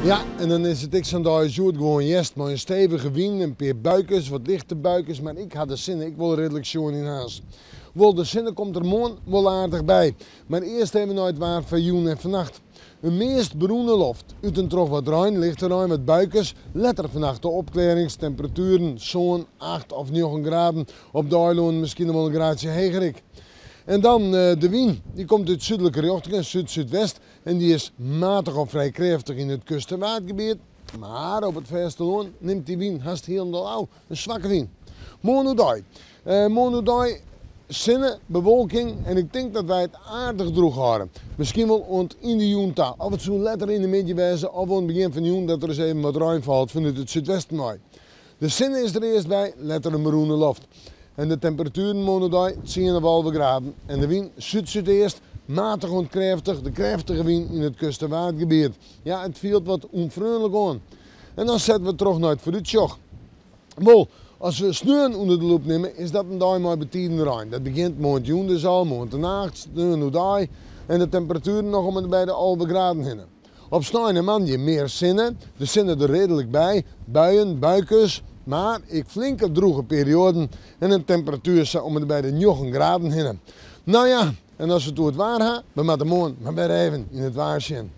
Ja, en dan is het ik zo'n dag zoet gewoon jest, maar een stevige wind, een paar buikjes, wat lichte buikjes, maar ik had de zin, ik wil redelijk schoon in huis. Wel, de zin komt er morgen wel aardig bij, maar eerst hebben we nooit waar van joen en vannacht. Een meest beroende loft, uit een trog wat ruim, lichte ruim met buikjes, letter vannacht de opklaringstemperaturen zo'n 8 of 9 graden, op de eiland misschien wel een graadje hegerik. En dan de wind, die komt uit zuidelijke richting, zuid-zuidwest. En die is matig of vrij krachtig in het kust- en watergebied. Maar op het vasteland neemt die wind haast helemaal een zwakke wind. Morgen zinnen, bewolking en ik denk dat wij het aardig droeg houden. Misschien wel in de junta, of het zo letter in de midden wezen, of aan het begin van de juni dat er eens even wat ruim valt vanuit het zuidwesten uit. De zinnen is er eerst bij, letter een maroene loft. En de temperaturen morgen 10,5 graden. En de wind zuid-zuidoost, matig en krachtig, de krachtige wind in het kust- en watergebied. Ja, het viel wat onvriendelijk aan. En dan zetten we terug naar het vooruitzicht. Wel, als we sneeuw onder de loep nemen, is dat een dag maar betiden ruim. Dat begint maand juni dus al, maand de nacht, sneeuw nu dag. En de temperaturen nog om bij de 11 graden heen. Op sneeuw man je meer zinnen, de zinnen er redelijk bij, buien, buikjes. Maar ik flinke droege perioden en een temperatuur zo om bij de 9 graden heen. Nou ja, en als we het waar hebben, we moeten morgen maar bij even in het waar zien.